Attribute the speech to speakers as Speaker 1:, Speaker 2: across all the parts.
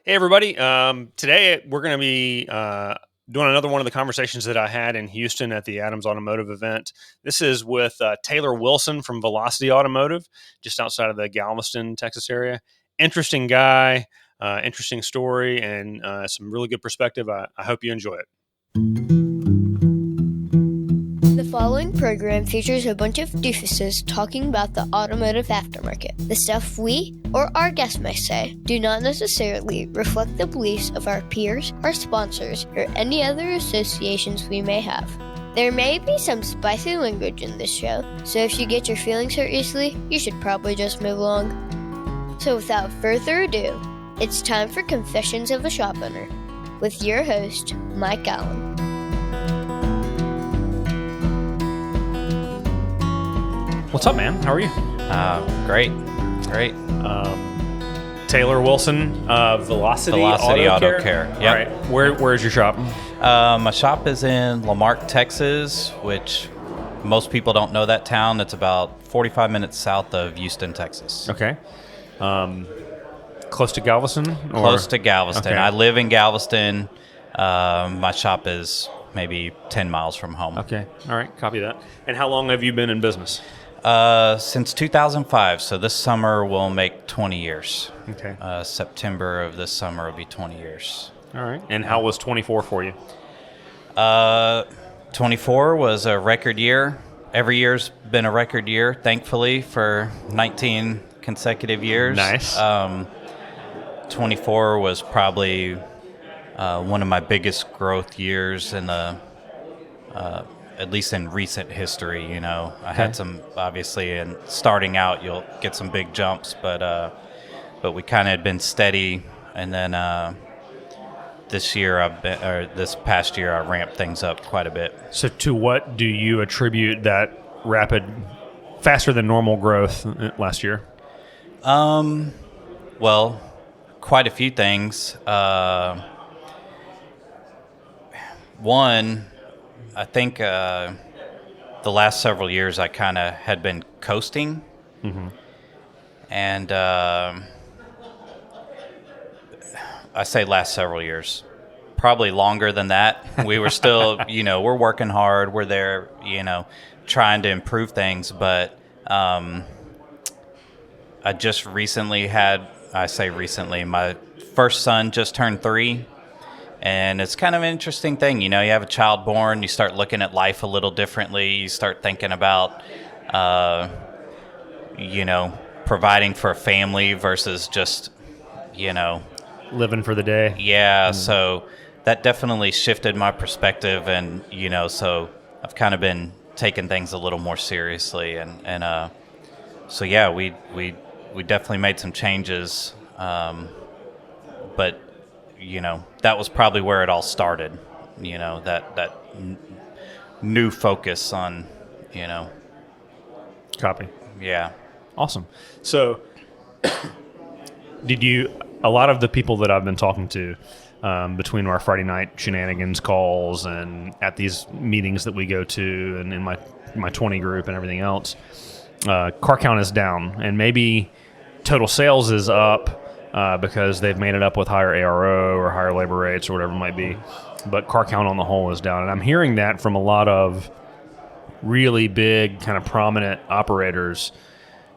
Speaker 1: Hey, everybody. Today we're going to be doing another one of the conversations that I had in Houston at the Adams Automotive event. This is with Taylor Wilson from Velocity Automotive, just outside of the Galveston, Texas area. Interesting guy, interesting story, and some really good perspective. I hope you enjoy it.
Speaker 2: The following program features a bunch of doofuses talking about the automotive aftermarket. The stuff we, or our guests may say, do not necessarily reflect the beliefs of our peers, our sponsors, or any other associations we may have. There may be some spicy language in this show, so if you get your feelings hurt easily, you should probably just move along. So without further ado, it's time for Confessions of a Shop Owner, with your host, Mike Allen.
Speaker 1: What's up, man? How are you?
Speaker 3: Great.
Speaker 1: Taylor Wilson, Velocity
Speaker 3: Auto Care. Yep.
Speaker 1: All right. Where's your shop?
Speaker 3: My shop is in Lamarck, Texas, which most people don't know that town. It's about 45 minutes south of Houston, Texas.
Speaker 1: Okay. Close to Galveston?
Speaker 3: Close to Galveston.
Speaker 1: Okay.
Speaker 3: I live in Galveston. My shop is maybe 10 miles from home.
Speaker 1: Okay. All right. Copy that. And how long have you been in business?
Speaker 3: Since 2005, so this summer will make 20 years.
Speaker 1: Okay.
Speaker 3: September of this summer will be 20 years.
Speaker 1: All right. And how was 24 for you?
Speaker 3: 24 was a record year. Every year's been a record year, thankfully, for 19 consecutive years.
Speaker 1: Nice.
Speaker 3: 24 was probably one of my biggest growth years in the at least in recent history. You know, I had some, obviously, and starting out you'll get some big jumps, but we kind of had been steady, and then this past year I ramped things up quite a bit.
Speaker 1: So to what do you attribute that rapid, faster than normal growth last year?
Speaker 3: Well, quite a few things. One, I think the last several years I kind of had been coasting.
Speaker 1: Mm-hmm.
Speaker 3: And I say last several years, probably longer than that. We were still, we're working hard. We're there, trying to improve things. But I just recently my first son just turned 3. And it's kind of an interesting thing. You have a child born, you start looking at life a little differently. You start thinking about, providing for a family versus just,
Speaker 1: living for the day.
Speaker 3: Yeah, So that definitely shifted my perspective. And, so I've kind of been taking things a little more seriously. So, yeah, we definitely made some changes. But that was probably where it all started, that new focus on,
Speaker 1: Copy.
Speaker 3: Yeah.
Speaker 1: Awesome. So a lot of the people that I've been talking to between our Friday night shenanigans calls and at these meetings that we go to and in my 20 group and everything else, car count is down, and maybe total sales is up, because they've made it up with higher ARO or higher labor rates or whatever it might be. But car count on the whole is down. And I'm hearing that from a lot of really big, kind of prominent operators,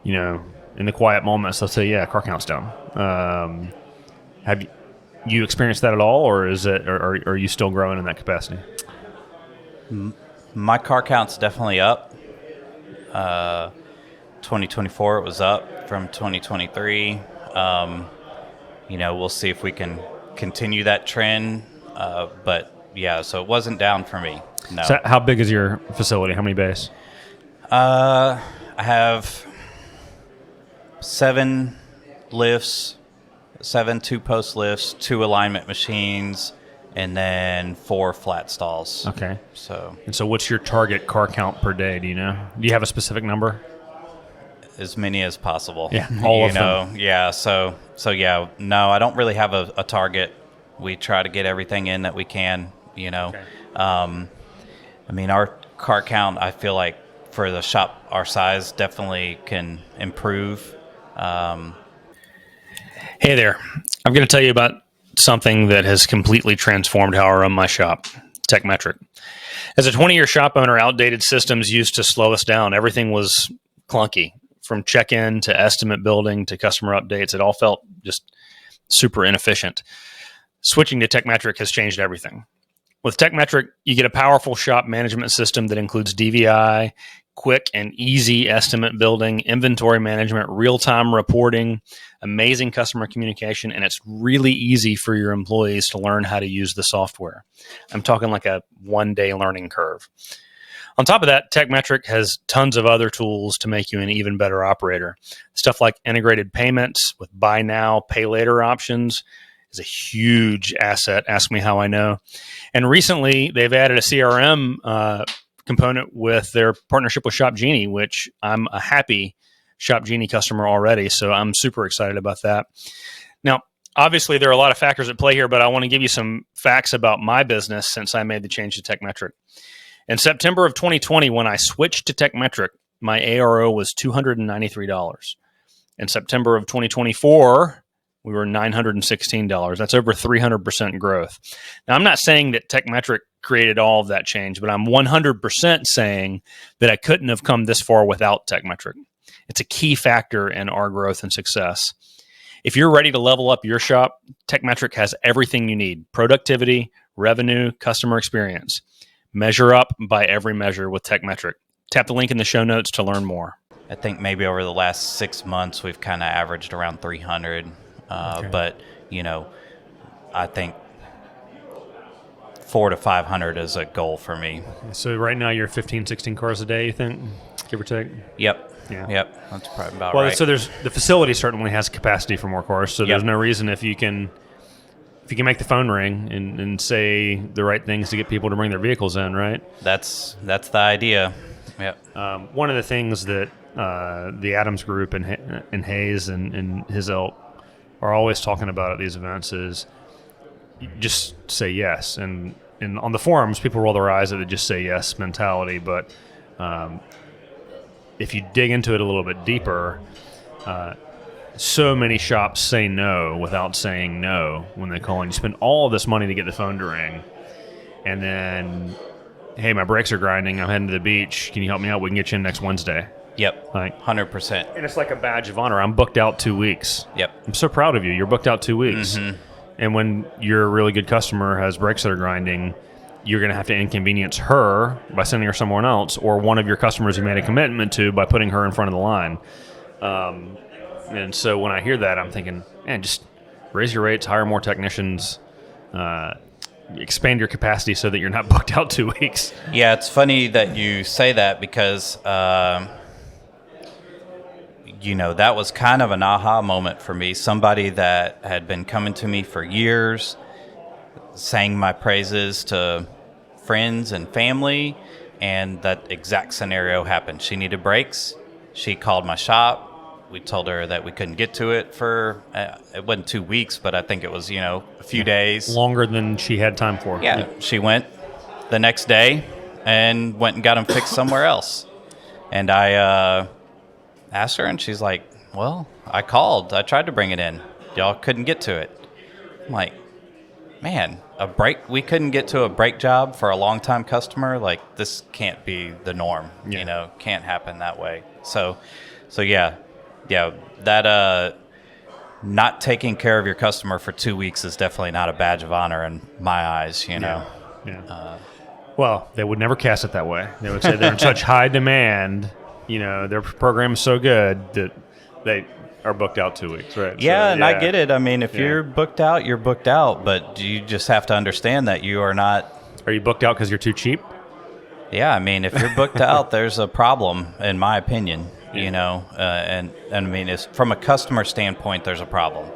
Speaker 1: in the quiet moments. They'll say, yeah, car count's down. Have you experienced that at all, or are you still growing in that capacity?
Speaker 3: My car count's definitely up. 2024, it was up from 2023. We'll see if we can continue that trend. But yeah, so it wasn't down for me. No.
Speaker 1: So how big is your facility? How many bays?
Speaker 3: I have 7 lifts, 7 2-post lifts, 2 alignment machines, and then 4 flat stalls.
Speaker 1: Okay.
Speaker 3: So
Speaker 1: what's your target car count per day? Do you know? Do you have a specific number?
Speaker 3: As many as possible.
Speaker 1: Yeah, all of them.
Speaker 3: Yeah, so yeah, no, I don't really have a target. We try to get everything in that we can, Okay. Our car count, I feel like for the shop our size, definitely can improve.
Speaker 1: Hey there. I'm going to tell you about something that has completely transformed how I run my shop, TechMetric. As a 20-year shop owner, outdated systems used to slow us down. Everything was clunky, from check-in to estimate building to customer updates. It all felt just super inefficient. Switching to TechMetric has changed everything. With TechMetric, you get a powerful shop management system that includes DVI, quick and easy estimate building, inventory management, real-time reporting, amazing customer communication, and it's really easy for your employees to learn how to use the software. I'm talking like a one-day learning curve. On top of that, TechMetric has tons of other tools to make you an even better operator. Stuff like integrated payments with buy now, pay later options is a huge asset. Ask me how I know. And recently, they've added a CRM component with their partnership with Shop Genie, which I'm a happy Shop Genie customer already, so I'm super excited about that. Now, obviously, there are a lot of factors at play here, but I want to give you some facts about my business since I made the change to TechMetric. In September of 2020, when I switched to TechMetric, my ARO was $293. In September of 2024, we were $916. That's over 300% growth. Now, I'm not saying that TechMetric created all of that change, but I'm 100% saying that I couldn't have come this far without TechMetric. It's a key factor in our growth and success. If you're ready to level up your shop, TechMetric has everything you need: productivity, revenue, customer experience. Measure up by every measure with TechMetric. Tap the link in the show notes to learn more.
Speaker 3: I think maybe over the last 6 months, we've kind of averaged around 300. Okay. But, I think 400 to 500 is a goal for me.
Speaker 1: So right now you're 15, 16 cars a day, you think, give or take?
Speaker 3: Yep.
Speaker 1: Yeah.
Speaker 3: Yep. That's probably about right.
Speaker 1: Well, so the facility certainly has capacity for more cars. So there's no reason if you can make the phone ring and say the right things to get people to bring their vehicles in, right?
Speaker 3: That's the idea. Yep.
Speaker 1: One of the things that the Adams Group and Hayes and his ilk are always talking about at these events is just say yes. And on the forums, people roll their eyes at the just say yes mentality. But if you dig into it a little bit deeper, so many shops say no without saying no when they call in. You spend all of this money to get the phone to ring, and then, hey, my brakes are grinding. I'm heading to the beach. Can you help me out? We can get you in next Wednesday.
Speaker 3: Yep, 100%.
Speaker 1: And it's like a badge of honor. I'm booked out 2 weeks.
Speaker 3: Yep.
Speaker 1: I'm so proud of you. You're booked out 2 weeks. Mm-hmm. And when your really good customer has brakes that are grinding, you're going to have to inconvenience her by sending her someone else, or one of your customers you made a commitment to by putting her in front of the line. And so when I hear that, I'm thinking, man, just raise your rates, hire more technicians, expand your capacity so that you're not booked out 2 weeks.
Speaker 3: Yeah, it's funny that you say that because, that was kind of an aha moment for me. Somebody that had been coming to me for years, sang my praises to friends and family, and that exact scenario happened. She needed brakes. She called my shop. We told her that we couldn't get to it for, it wasn't 2 weeks, but I think it was, a few days.
Speaker 1: Longer than she had time for.
Speaker 3: Yeah. She went the next day and went and got them fixed somewhere else. And I asked her, and she's like, well, I called. I tried to bring it in. Y'all couldn't get to it. I'm like, man, we couldn't get to a brake job for a long-time customer. Like, this can't be the norm.
Speaker 1: Yeah.
Speaker 3: Can't happen that way. So yeah, that not taking care of your customer for 2 weeks is definitely not a badge of honor in my eyes.
Speaker 1: Yeah. Well, they would never cast it that way. They would say they're in such high demand. Their program is so good that they are booked out 2 weeks, right?
Speaker 3: Yeah, I get it. I mean, if you're booked out, you're booked out. But you just have to understand that you are not.
Speaker 1: Are you booked out because you're too cheap?
Speaker 3: Yeah, I mean, if you're booked out, there's a problem, in my opinion. And I mean, it's from a customer standpoint, there's a problem.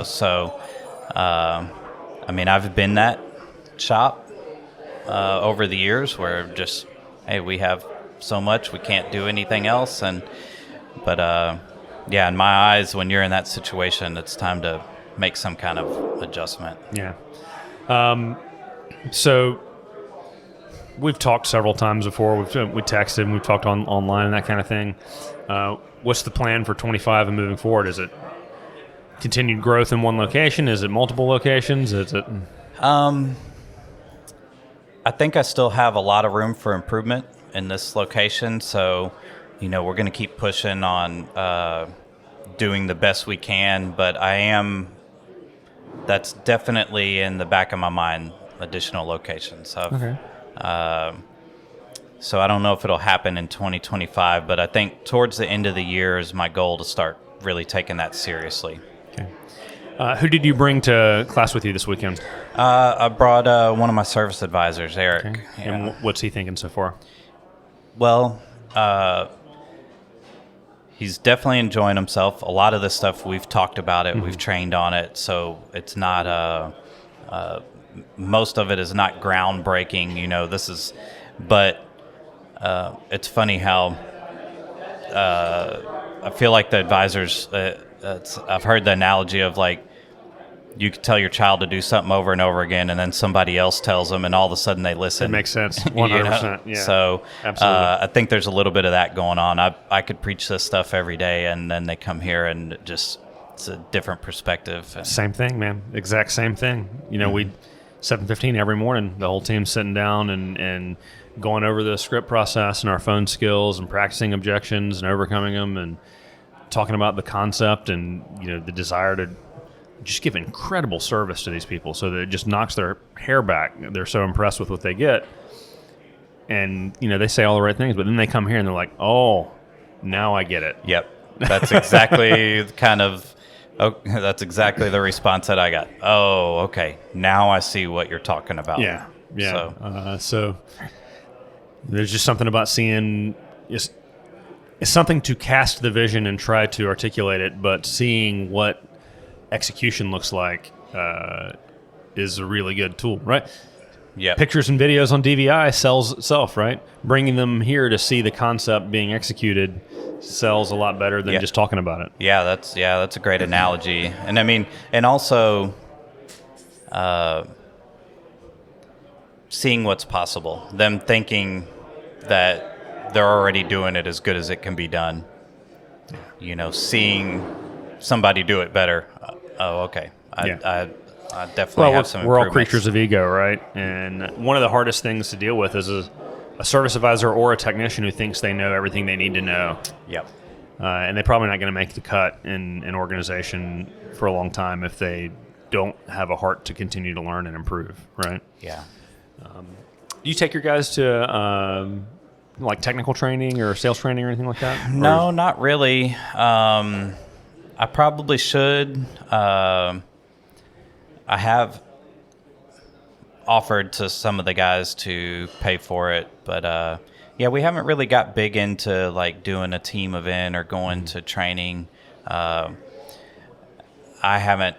Speaker 3: So I mean, I've been that shop over the years where just, hey, we have so much, we can't do anything else. But in my eyes, when you're in that situation, it's time to make some kind of adjustment.
Speaker 1: Yeah. So we've talked several times before. We texted and we've talked online and that kind of thing. What's the plan for 25 and moving forward? Is it continued growth in one location? Is it multiple locations? Is it?
Speaker 3: I think I still have a lot of room for improvement in this location. So, we're going to keep pushing on doing the best we can. But that's definitely in the back of my mind, additional locations.
Speaker 1: Okay.
Speaker 3: So I don't know if it'll happen in 2025, but I think towards the end of the year is my goal to start really taking that seriously.
Speaker 1: Okay. Who did you bring to class with you this weekend?
Speaker 3: I brought one of my service advisors, Eric.
Speaker 1: Okay. And what's he thinking so far?
Speaker 3: Well, he's definitely enjoying himself. A lot of the stuff we've talked about it, we've trained on it, so it's not most of it is not groundbreaking. But it's funny how I feel like the advisors. I've heard the analogy of like you could tell your child to do something over and over again, and then somebody else tells them, and all of a sudden they listen.
Speaker 1: It makes sense. 100%. Yeah.
Speaker 3: So
Speaker 1: absolutely.
Speaker 3: I think there's a little bit of that going on. I could preach this stuff every day, and then they come here and it's a different perspective.
Speaker 1: Same thing, man. Exact same thing. We 7:15 every morning. The whole team's sitting down and going over the script process and our phone skills and practicing objections and overcoming them and talking about the concept and the desire to just give incredible service to these people so that it just knocks their hair back. They're so impressed with what they get. And, they say all the right things, but then they come here and they're like, oh, now I get it.
Speaker 3: Yep. That's exactly that's exactly the response that I got. Oh, okay. Now I see what you're talking about.
Speaker 1: Yeah. Yeah. So there's just something about seeing it's something to cast the vision and try to articulate it, but seeing what execution looks like is a really good tool, right?
Speaker 3: Yeah.
Speaker 1: Pictures and videos on DVI sells itself, right? Bringing them here to see the concept being executed sells a lot better than just talking about it.
Speaker 3: Yeah, that's a great analogy. And I mean, and also seeing what's possible. Them thinking that they're already doing it as good as it can be done. Seeing somebody do it better. Oh, okay. I definitely have some improvements.
Speaker 1: We're all creatures of ego, right? And one of the hardest things to deal with is a service advisor or a technician who thinks they know everything they need to know.
Speaker 3: Yep.
Speaker 1: And they're probably not going to make the cut in an organization for a long time if they don't have a heart to continue to learn and improve, right?
Speaker 3: Yeah.
Speaker 1: Do you take your guys to like technical training or sales training or anything like that?
Speaker 3: No, not really. I probably should. I have offered to some of the guys to pay for it, but we haven't really got big into like doing a team event or going to training. I haven't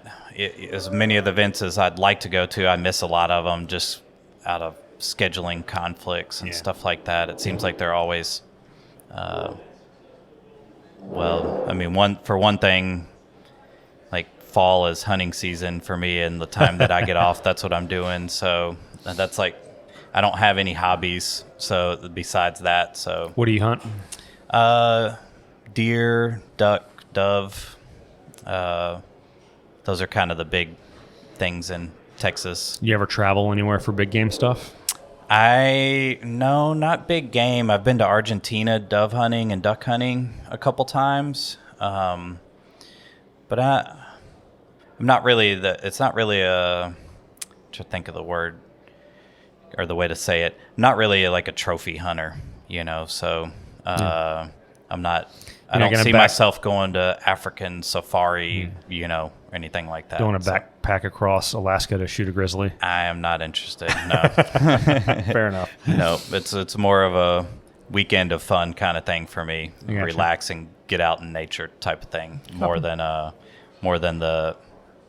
Speaker 3: as many of the events as I'd like to go to. I miss a lot of them just out of scheduling conflicts and stuff like that. It seems like they're always one thing, like fall is hunting season for me, and the time that I get off, that's what I'm doing. So that's like, I don't have any hobbies. So besides that, so
Speaker 1: what do you hunt?
Speaker 3: Deer, duck, dove. Those are kind of the big things in Texas.
Speaker 1: You ever travel anywhere for big game stuff?
Speaker 3: No, not big game. I've been to Argentina dove hunting and duck hunting a couple times. But I'm not really it's not really to think of the word or the way to say it, not really like a trophy hunter, so I'm not, I don't see myself going to African safari, or anything like that.
Speaker 1: Going to backpack across Alaska to shoot a grizzly?
Speaker 3: I am not interested, no.
Speaker 1: Fair enough.
Speaker 3: No, it's more of a weekend of fun kind of thing for me.
Speaker 1: Gotcha.
Speaker 3: Relax and get out in nature type of thing, more than the,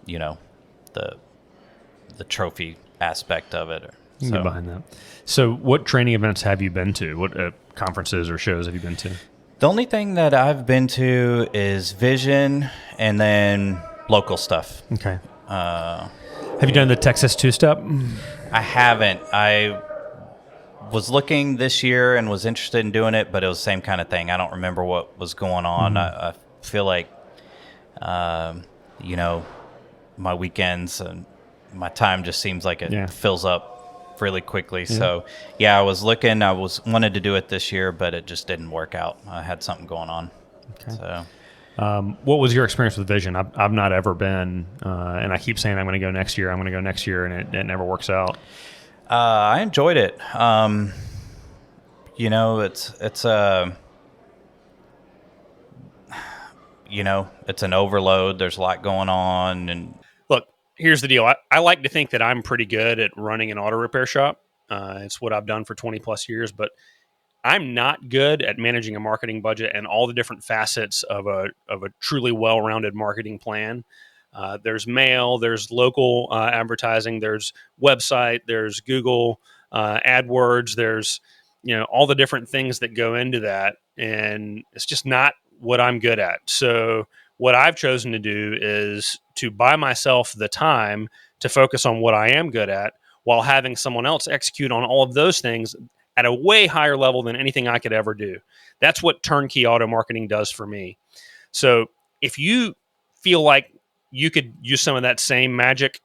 Speaker 3: the trophy aspect of it.
Speaker 1: You can get behind that. So what training events have you been to? What conferences or shows have you been to?
Speaker 3: The only thing that I've been to is Vision and then local stuff.
Speaker 1: Okay. Have you done the Texas two-step?
Speaker 3: I haven't. I was looking this year and was interested in doing it, but it was the same kind of thing. I don't remember what was going on. I feel like my weekends and my time just seems like it fills up really quickly. Yeah. So I was wanted to do it this year, but it just didn't work out. I had something going on. Okay. So.
Speaker 1: What was your experience with Vision? I've not ever been, and I keep saying I'm going to go next year, and it never works out.
Speaker 3: I enjoyed it. It's an overload. There's a lot going on. And
Speaker 1: look, here's the deal. I like to think that I'm pretty good at running an auto repair shop. It's what I've done for 20 plus years, but I'm not good at managing a marketing budget and all the different facets of a truly well-rounded marketing plan. There's mail, there's local advertising, there's website, there's Google AdWords, there's all the different things that go into that, and it's just not what I'm good at. So what I've chosen to do is to buy myself the time to focus on what I am good at, while having someone else execute on all of those things at a way higher level than anything I could ever do. That's what turnkey auto marketing does for me. So if you feel like you could use some of that same magic,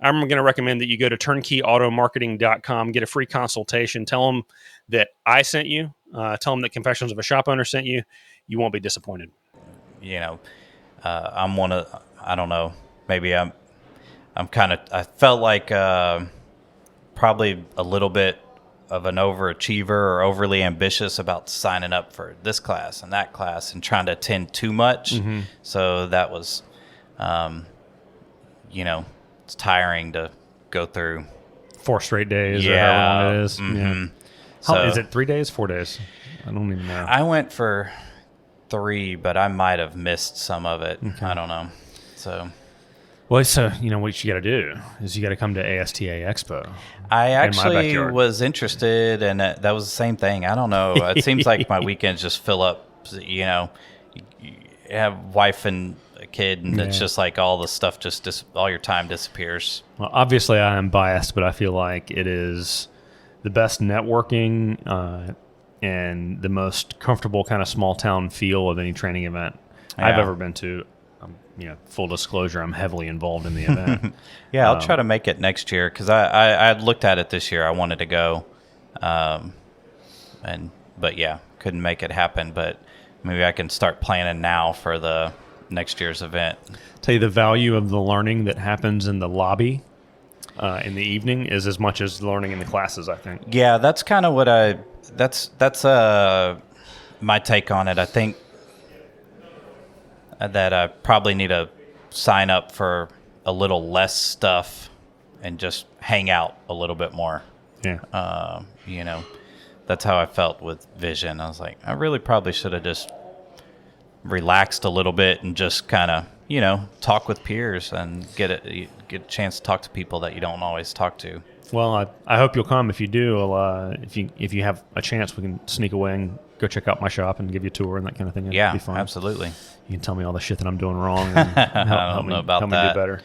Speaker 1: I'm going to recommend that you go to turnkeyautomarketing.com, get a free consultation, tell them that I sent you, tell them that Confessions of a Shop Owner sent you. You won't be disappointed.
Speaker 3: I'm one of, I don't know, maybe I felt like probably a little bit of an overachiever or overly ambitious about signing up for this class and that class and trying to attend too much. Mm-hmm. So that was, it's tiring to go through
Speaker 1: 4 straight days or however long it is.
Speaker 3: Mm-hmm.
Speaker 1: Yeah. How is it? 3 days, 4 days? I don't even know.
Speaker 3: I went for 3, but I might have missed some of it. Okay. I don't know. So.
Speaker 1: Well, so what you got to do is you got to come to ASTA Expo.
Speaker 3: I actually was interested, and that was the same thing. I don't know. It seems like my weekends just fill up. You have wife and a kid, and it's just like all the stuff all your time disappears.
Speaker 1: Well, obviously, I am biased, but I feel like it is the best networking and the most comfortable kind of small town feel of any training event I've ever been to. Full disclosure, I'm heavily involved in the event.
Speaker 3: I'll try to make it next year because I looked at it this year. I wanted to go, but couldn't make it happen. But maybe I can start planning now for the next year's event.
Speaker 1: Tell you the value of the learning that happens in the lobby in the evening is as much as learning in the classes, I think.
Speaker 3: Yeah, that's kind of what that's my take on it. I think that I probably need to sign up for a little less stuff and just hang out a little bit more.
Speaker 1: Yeah.
Speaker 3: That's how I felt with Vision. I was like, I really probably should have just relaxed a little bit and just kind of, talk with peers and get a chance to talk to people that you don't always talk to.
Speaker 1: Well, I hope you'll come. If you do, if you have a chance, we can sneak away and go check out my shop and give you a tour and that kind of thing. It'd be fun.
Speaker 3: Absolutely.
Speaker 1: You can tell me all the shit that I'm doing wrong and help me do better.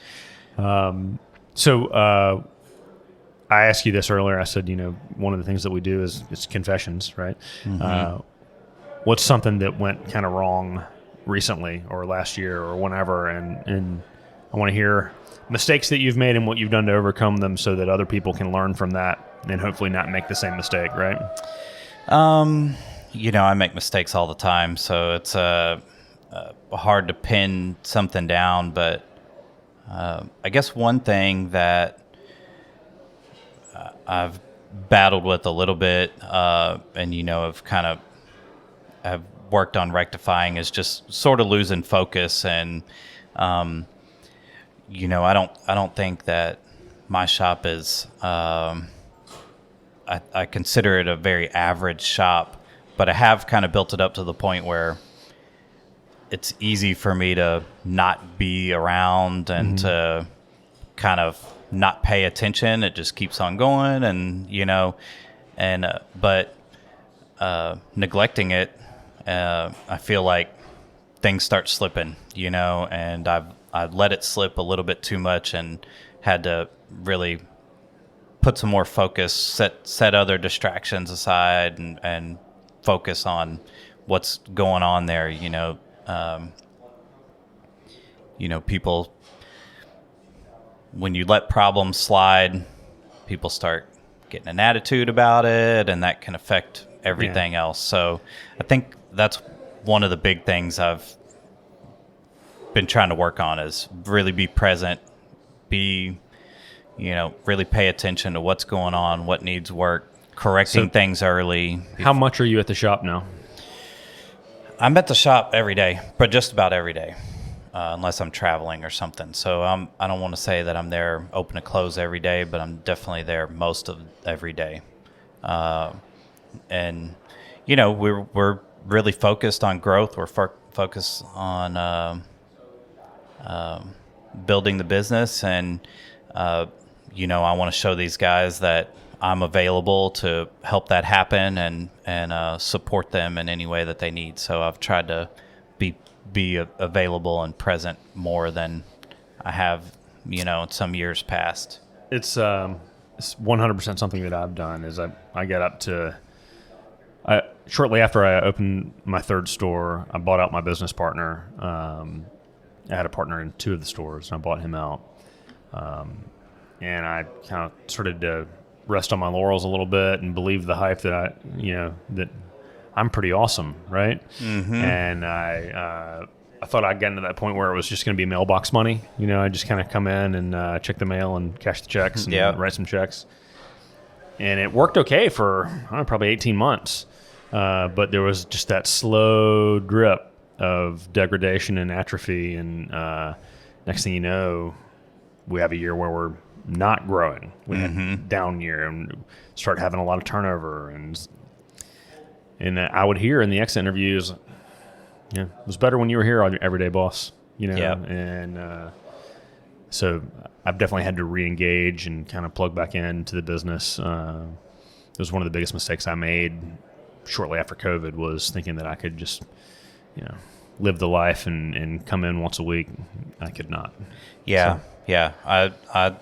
Speaker 1: So I asked you this earlier. I said, one of the things that we do is it's confessions, right? Mm-hmm. What's something that went kind of wrong recently or last year or whenever? And I want to hear mistakes that you've made and what you've done to overcome them so that other people can learn from that and hopefully not make the same mistake, right?
Speaker 3: I make mistakes all the time, so it's hard to pin something down. But I guess one thing that I've battled with a little bit, and have worked on rectifying, is just sort of losing focus. And I don't think that my shop is. I consider it a very average shop. But I have kind of built it up to the point where it's easy for me to not be around and to kind of not pay attention. It just keeps on going, but neglecting it, I feel like things start slipping, and I've let it slip a little bit too much and had to really put some more focus, set other distractions aside and focus on what's going on there. people, when you let problems slide, people start getting an attitude about it, and that can affect everything else. So I think that's one of the big things I've been trying to work on, is really be present, really pay attention to what's going on, what needs work, correcting things early.
Speaker 1: How much are you at the shop now?
Speaker 3: I'm at the shop every day, but just about every day, unless I'm traveling or something. So I don't want to say that I'm there open to close every day, but I'm definitely there most of every day. And we're really focused on growth. We're focused on building the business, and I want to show these guys that I'm available to help that happen and support them in any way that they need. So I've tried to be available and present more than I have, in some years past.
Speaker 1: It's 100% something that I've done. Is I get up to shortly after I opened my third store, I bought out my business partner. I had a partner in 2 of the stores, and I bought him out. And I kind of started to rest on my laurels a little bit and believe the hype that that I'm pretty awesome, right? Mm-hmm. And I thought I'd gotten to that point where it was just going to be mailbox money. I just kind of come in and check the mail and cash the checks and write some checks. And it worked okay for probably 18 months. But there was just that slow drip of degradation and atrophy. And next thing you know, we have a year where we're not growing. We had a down year and start having a lot of turnover. And I would hear in the exit interviews, it was better when you were here, everyday boss,
Speaker 3: Yep.
Speaker 1: And so I've definitely had to re-engage and kind of plug back into the business. It was one of the biggest mistakes I made shortly after COVID, was thinking that I could just, live the life and come in once a week. I could not.
Speaker 3: Yeah. So. Yeah. I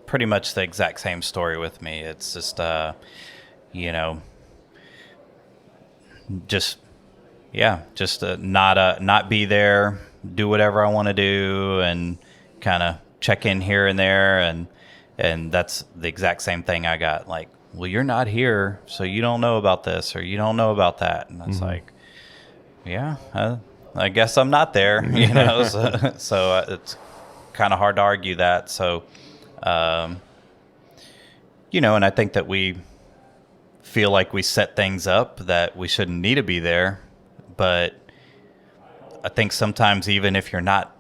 Speaker 3: pretty much the exact same story with me. It's just, not be there, do whatever I want to do, and kind of check in here and there, and that's the exact same thing I got. Like, well, you're not here, so you don't know about this, or you don't know about that, and it's like, I guess I'm not there, so it's kind of hard to argue that. So, and I think that we feel like we set things up that we shouldn't need to be there. But I think sometimes, even if you're not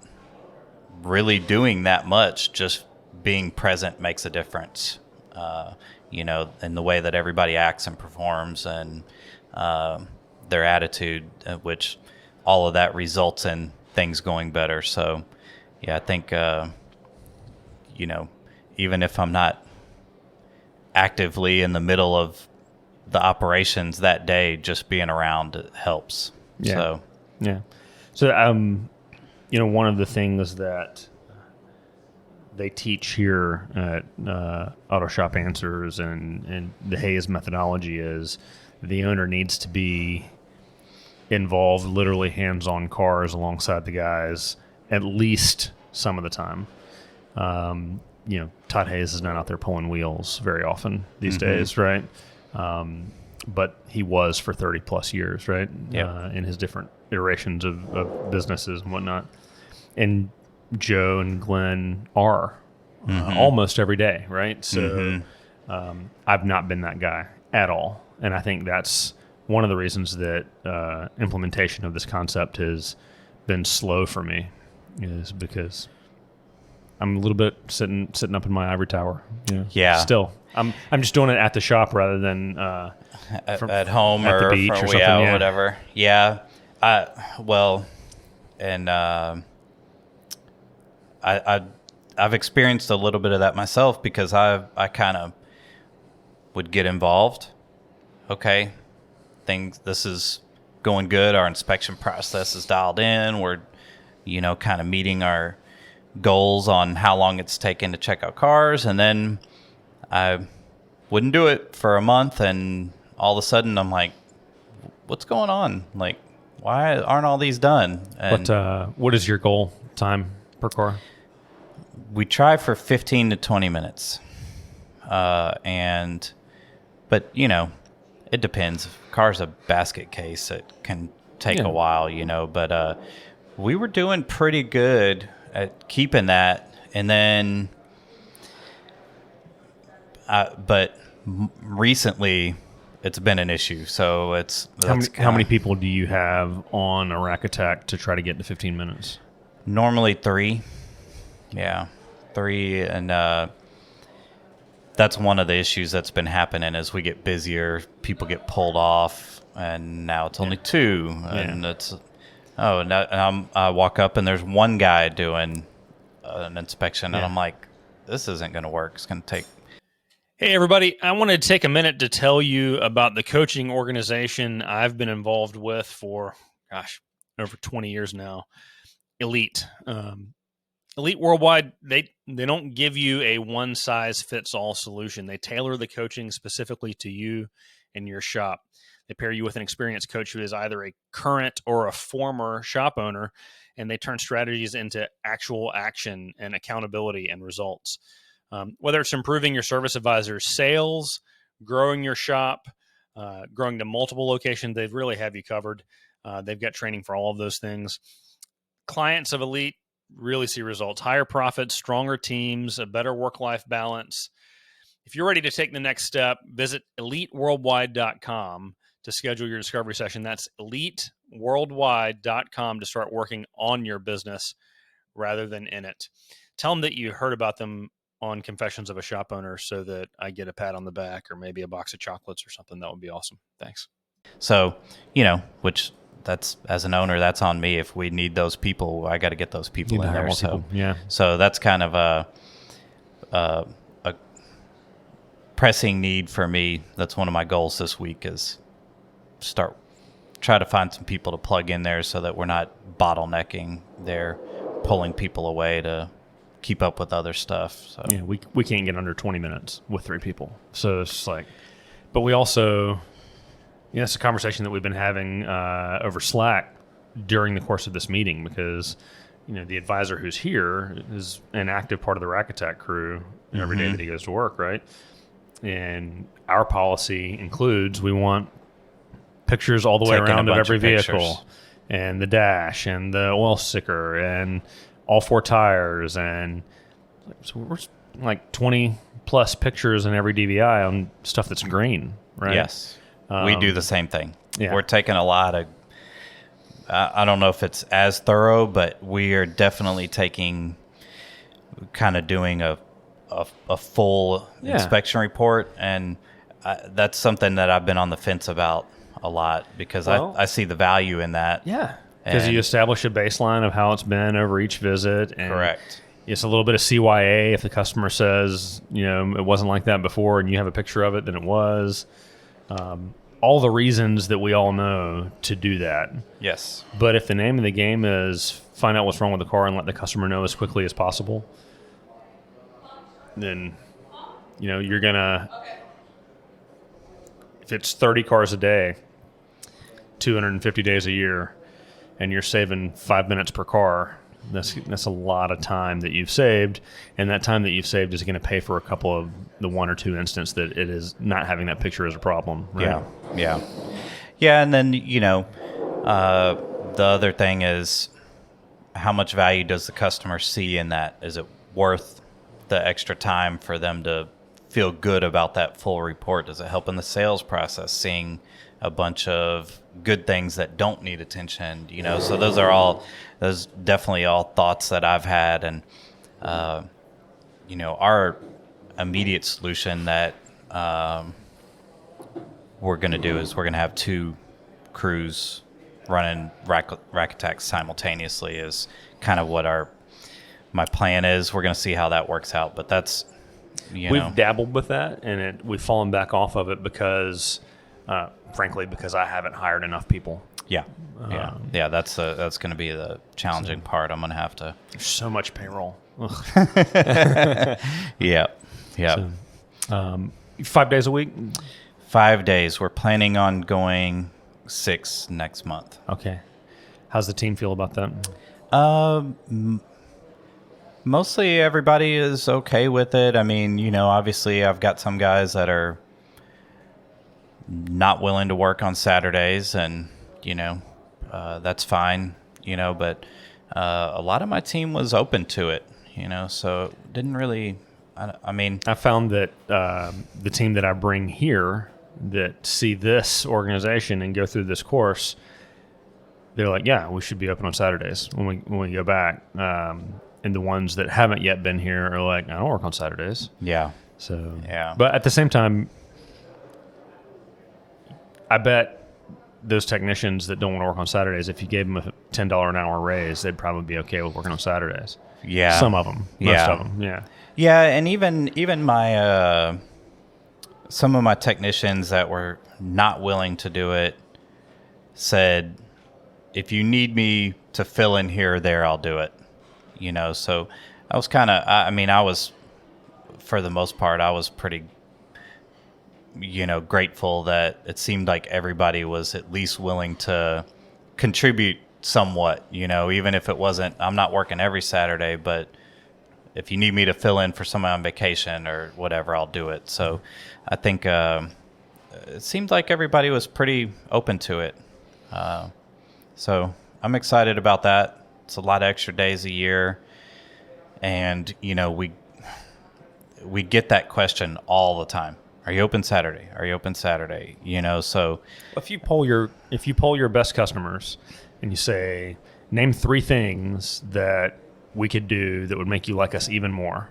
Speaker 3: really doing that much, just being present makes a difference, in the way that everybody acts and performs, and their attitude, which all of that results in things going better. So, I think, even if I'm not actively in the middle of the operations that day, just being around helps.
Speaker 1: Yeah. So, one of the things that they teach here at Auto Shop Answers and the Hayes methodology is the owner needs to be involved, literally hands-on cars alongside the guys, at least some of the time. Todd Hayes is not out there pulling wheels very often these days, right? But he was for 30 plus years, right?
Speaker 3: Yep.
Speaker 1: In his different iterations of businesses and whatnot. And Joe and Glenn are almost every day, right? So I've not been that guy at all. And I think that's one of the reasons that implementation of this concept has been slow for me, is because I'm a little bit sitting up in my ivory tower.
Speaker 3: Yeah.
Speaker 1: Still, I'm just doing it at the shop rather than
Speaker 3: at home
Speaker 1: at
Speaker 3: or
Speaker 1: the beach or something.
Speaker 3: Whatever. Yeah. I've experienced a little bit of that myself, because I kind of would get involved. Okay, this is going good. Our inspection process is dialed in. We're, kind of meeting our goals on how long it's taken to check out cars, and then I wouldn't do it for a month, and all of a sudden I'm like, what's going on? Like, why aren't all these done? And
Speaker 1: what is your goal time per car?
Speaker 3: We try for 15 to 20 minutes. But it depends. If a car's a basket case, it can take a while, but we were doing pretty good at keeping that. And then, but recently it's been an issue. So
Speaker 1: How many people do you have on a rack attack to try to get to 15 minutes?
Speaker 3: Normally 3. Yeah, 3. And that's one of the issues that's been happening as we get busier. People get pulled off, and now it's only 2. And I walk up and there's one guy doing an inspection, and I'm like, this isn't going to work. It's going to take.
Speaker 1: Hey, everybody. I wanted to take a minute to tell you about the coaching organization I've been involved with for, over 20 years now, Elite. Elite Worldwide, they don't give you a one-size-fits-all solution. They tailor the coaching specifically to you and your shop. They pair you with an experienced coach who is either a current or a former shop owner, and they turn strategies into actual action and accountability and results. Whether it's improving your service advisor's sales, growing your shop, growing to multiple locations, they really have you covered. They've got training for all of those things. Clients of Elite really see results, higher profits, stronger teams, a better work-life balance. If you're ready to take the next step, visit eliteworldwide.com to schedule your discovery session. That's eliteworldwide.com to start working on your business rather than in it. Tell them that you heard about them on Confessions of a Shop Owner so that I get a pat on the back or maybe a box of chocolates or something. That would be awesome. Thanks.
Speaker 3: So, which that's, as an owner, that's on me. If we need those people, I got to get those people in there. So that's kind of a pressing need for me. That's one of my goals this week is try to find some people to plug in there so that we're not bottlenecking there, pulling people away to keep up with other stuff. So
Speaker 1: yeah, we can't get under 20 minutes with 3 people. So it's like, but we also, it's a conversation that we've been having over Slack during the course of this meeting because, the advisor who's here is an active part of the rack attack crew every day that he goes to work, right? And our policy includes we want pictures all the way around of every vehicle and the dash and the oil sticker and all 4 tires. And so we're like 20 plus pictures in every DVI on stuff that's green, right?
Speaker 3: Yes. We do the same thing.
Speaker 1: Yeah.
Speaker 3: We're taking a lot of, I don't know if it's as thorough, but we are definitely doing a full inspection report. And that's something that I've been on the fence about a lot because I see the value in that.
Speaker 1: Yeah. Because you establish a baseline of how it's been over each visit. And
Speaker 3: correct.
Speaker 1: It's a little bit of CYA. If the customer says, it wasn't like that before and you have a picture of it, then it was. All the reasons that we all know to do that.
Speaker 3: Yes.
Speaker 1: But if the name of the game is find out what's wrong with the car and let the customer know as quickly as possible, then, you're going to, if it's 30 cars a day, 250 days a year, and you're saving 5 minutes per car, that's a lot of time that you've saved, and that time that you've saved is going to pay for a couple of the 1 or 2 instances that it is not having that picture as a problem. Right?
Speaker 3: Yeah. And then the other thing is how much value does the customer see in that? Is it worth the extra time for them to feel good about that full report? Does it help in the sales process, seeing a bunch of good things that don't need attention, so those definitely all thoughts that I've had. And, our immediate solution that we're going to do is we're going to have 2 crews running rack attacks simultaneously is kind of what my plan is. We're going to see how that works out, but that's,
Speaker 1: we've dabbled with that and we've fallen back off of it because, frankly, because I haven't hired enough people.
Speaker 3: Yeah. That's going to be the challenging part. I'm going to have to.
Speaker 1: There's so much payroll.
Speaker 3: Yeah.
Speaker 1: So, 5 days a week.
Speaker 3: 5 days. We're planning on going 6 next month.
Speaker 1: Okay. How's the team feel about that?
Speaker 3: Mostly everybody is okay with it. I mean, obviously I've got some guys that are not willing to work on Saturdays, and that's fine. But a lot of my team was open to it. So it didn't really. I mean,
Speaker 1: I found that the team that I bring here that see this organization and go through this course, they're like, yeah, we should be open on Saturdays when we go back. And the ones that haven't yet been here are like, I don't work on Saturdays.
Speaker 3: Yeah.
Speaker 1: So
Speaker 3: yeah.
Speaker 1: But at the same time, I bet those technicians that don't want to work on Saturdays, if you gave them a $10 an hour raise, they'd probably be okay with working on Saturdays.
Speaker 3: Yeah.
Speaker 1: Some of them. Most of them. Yeah.
Speaker 3: Yeah, and even my some of my technicians that were not willing to do it said, if you need me to fill in here or there, I'll do it. So I was kind of, I was, for the most part, I was pretty, grateful that it seemed like everybody was at least willing to contribute somewhat, even if it wasn't, I'm not working every Saturday, but if you need me to fill in for somebody on vacation or whatever, I'll do it. So I think it seemed like everybody was pretty open to it. So I'm excited about that. It's a lot of extra days a year. And, we get that question all the time. Are you open Saturday? Are you open Saturday? So
Speaker 1: if you poll your best customers and you say, name 3 things that we could do that would make you like us even more.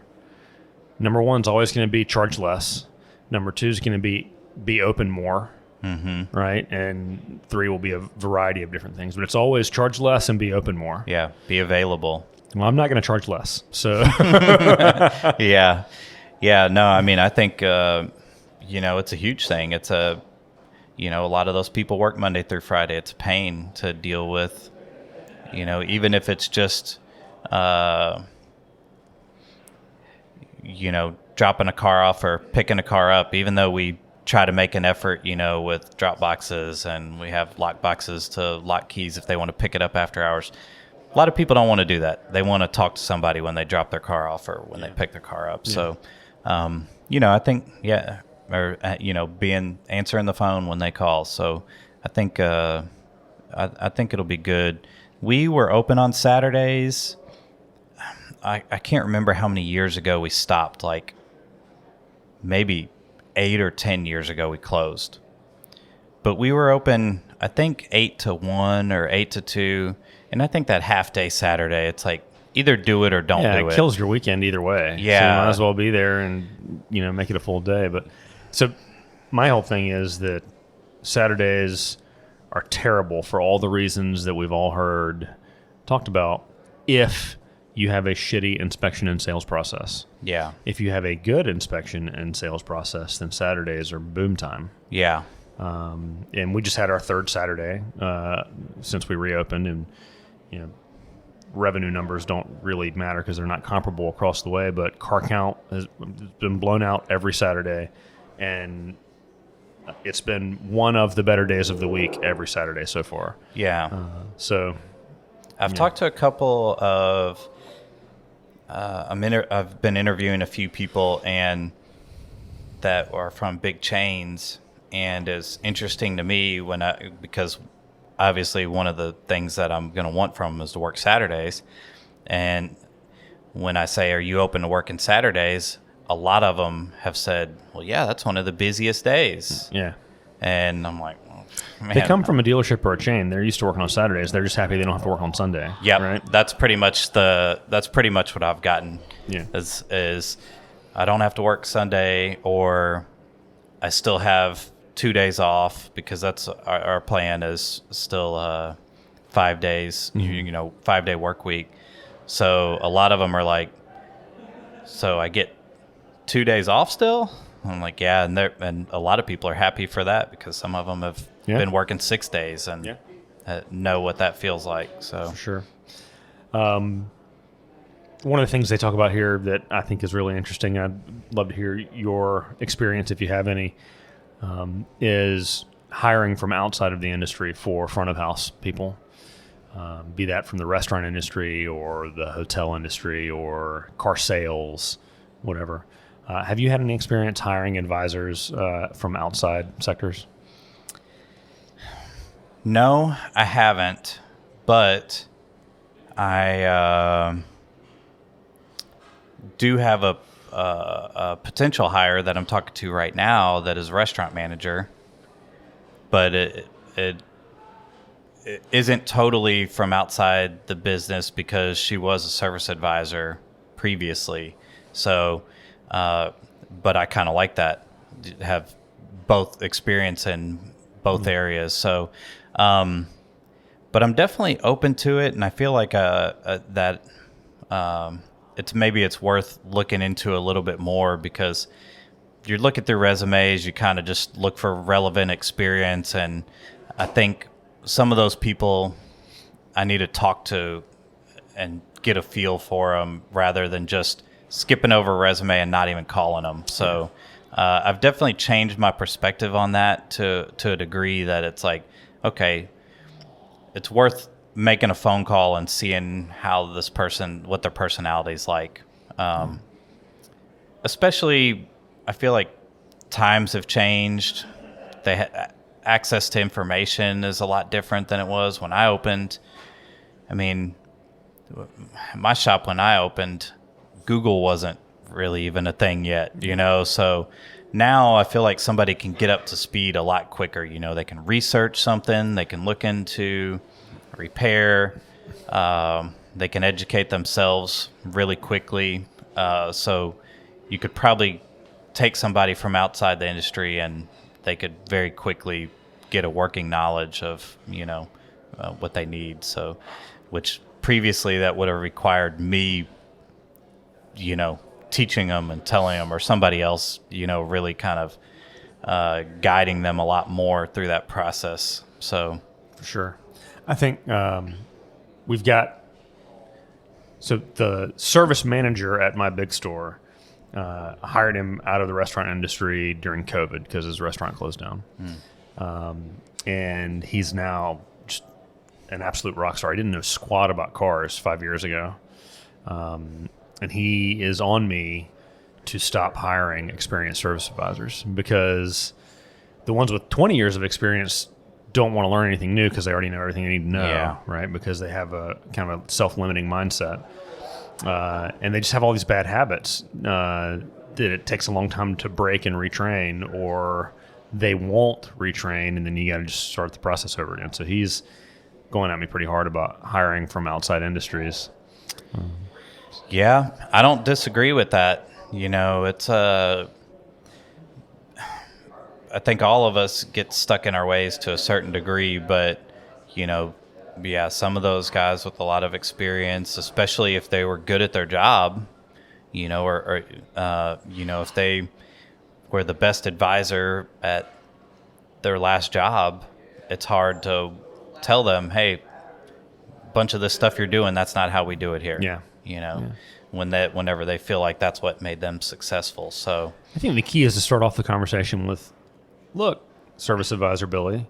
Speaker 1: Number 1 is always going to be charge less. Number 2 is going to be open more. Mm-hmm. Right? And 3 will be a variety of different things, but it's always charge less and be open more.
Speaker 3: Yeah, be available.
Speaker 1: Well, I'm not going to charge less. So
Speaker 3: Yeah. No, I think it's a huge thing. It's a lot of those people work Monday through Friday. It's a pain to deal with. Even if it's just dropping a car off or picking a car up, even though we try to make an effort, with drop boxes, and we have lock boxes to lock keys if they want to pick it up after hours. A lot of people don't want to do that. They want to talk to somebody when they drop their car off or when they pick their car up. Yeah. So, I think, or answering the phone when they call. So I think, I think it'll be good. We were open on Saturdays. I can't remember how many years ago we stopped. Like maybe 8 or 10 years ago we closed. But we were open, I think 8 to 1 or 8 to 2. And I think that half day Saturday, it's like either do it or don't do it.
Speaker 1: Yeah, it kills your weekend either way.
Speaker 3: Yeah.
Speaker 1: So you might as well be there and, make it a full day. But so my whole thing is that Saturdays are terrible for all the reasons that we've all talked about if you have a shitty inspection and sales process.
Speaker 3: Yeah.
Speaker 1: If you have a good inspection and sales process, then Saturdays are boom time.
Speaker 3: Yeah.
Speaker 1: And we just had our 3rd Saturday since we reopened, and revenue numbers don't really matter because they're not comparable across the way. But car count has been blown out every Saturday, and it's been one of the better days of the week every Saturday so far.
Speaker 3: Yeah.
Speaker 1: So
Speaker 3: I've talked to a couple of. I've been interviewing a few people and that are from big chains, and it's interesting to me because obviously one of the things that I'm going to want from them is to work Saturdays. And when I say, are you open to working Saturdays? A lot of them have said, well, yeah, that's one of the busiest days.
Speaker 1: Yeah.
Speaker 3: And I'm like, man.
Speaker 1: They come from a dealership or a chain. They're used to working on Saturdays. They're just happy they don't have to work on Sunday.
Speaker 3: Yeah,
Speaker 1: right?
Speaker 3: That's pretty much what I've gotten.
Speaker 1: Yeah.
Speaker 3: Is I don't have to work Sunday, or I still have 2 days off, because that's our plan is still 5 days, 5-day work week. So a lot of them are like, so I get 2 days off still? I'm like, yeah, and a lot of people are happy for that, because some of them have been working 6 days and know what that feels like. So
Speaker 1: for sure. One of the things they talk about here that I think is really interesting, I'd love to hear your experience if you have any, is hiring from outside of the industry for front of house people. be that from the restaurant industry or the hotel industry or car sales, whatever. Have you had any experience hiring advisors from outside sectors?
Speaker 3: No, I haven't, but I do have a potential hire that I'm talking to right now that is a restaurant manager, but it isn't totally from outside the business because she was a service advisor previously. So, but I kind of like that, have both experience in both areas. So, but I'm definitely open to it, and I feel like that it's worth looking into a little bit more, because you look at their resumes, you kind of just look for relevant experience, and I think some of those people I need to talk to and get a feel for them rather than just skipping over a resume and not even calling them. So I've definitely changed my perspective on that to a degree that it's like, okay, it's worth making a phone call and seeing how what their personality's like. Especially, I feel like times have changed. Access to information is a lot different than it was when I opened. I mean, my shop when I opened, Google wasn't really even a thing yet, so now I feel like somebody can get up to speed a lot quicker. They can research something, they can look into repair, they can educate themselves really quickly. So you could probably take somebody from outside the industry and they could very quickly get a working knowledge of, what they need. So, which previously that would have required me, teaching them and telling them, or somebody else, really kind of guiding them a lot more through that process. So,
Speaker 1: for sure. I think we've got, so the service manager at my big store, hired him out of the restaurant industry during COVID because his restaurant closed down. And he's now just an absolute rock star. He didn't know squat about cars 5 years ago. And he is on me to stop hiring experienced service advisors, because the ones with 20 years of experience don't want to learn anything new because they already know everything they need to know, right? Because they have a kind of a self-limiting mindset. And they just have all these bad habits that it takes a long time to break and retrain, or they won't retrain, and then you got to just start the process over again. So he's going at me pretty hard about hiring from outside industries.
Speaker 3: Yeah, I don't disagree with that. It's I think all of us get stuck in our ways to a certain degree, but some of those guys with a lot of experience, especially if they were good at their job, or if they were the best advisor at their last job, it's hard to tell them, hey, a bunch of this stuff you're doing, that's not how we do it here. Whenever they feel like that's what made them successful. So
Speaker 1: I think the key is to start off the conversation with, look, service advisor Billy,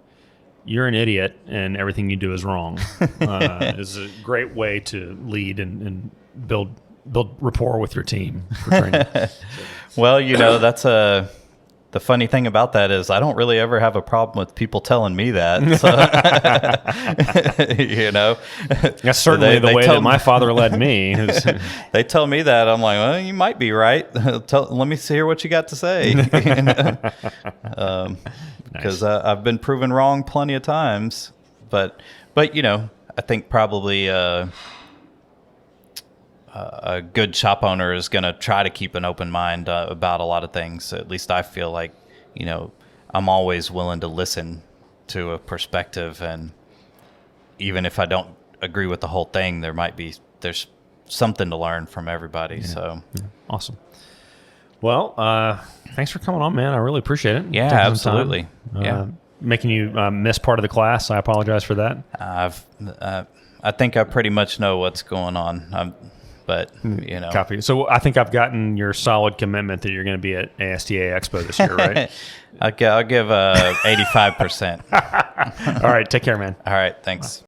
Speaker 1: you're an idiot and everything you do is wrong. Is a great way to lead and build rapport with your team for training.
Speaker 3: Well, that's the funny thing about that is I don't really ever have a problem with people telling me that. So,
Speaker 1: That's certainly the way that my father led me.
Speaker 3: They tell me that. I'm like, well, you might be right. Let me hear what you got to say. Because I've been proven wrong plenty of times. But I think probably a good shop owner is going to try to keep an open mind about a lot of things. At least I feel like, I'm always willing to listen to a perspective, and even if I don't agree with the whole thing, there's something to learn from everybody.
Speaker 1: Yeah.
Speaker 3: So
Speaker 1: awesome. Well, thanks for coming on, man. I really appreciate it.
Speaker 3: Yeah, absolutely.
Speaker 1: Making you miss part of the class. I apologize for that.
Speaker 3: I think I pretty much know what's going on.
Speaker 1: Copy. So I think I've gotten your solid commitment that you're going to be at ASTA Expo this year, right?
Speaker 3: I'll give 85%.
Speaker 1: All right. Take care, man.
Speaker 3: All right. Thanks.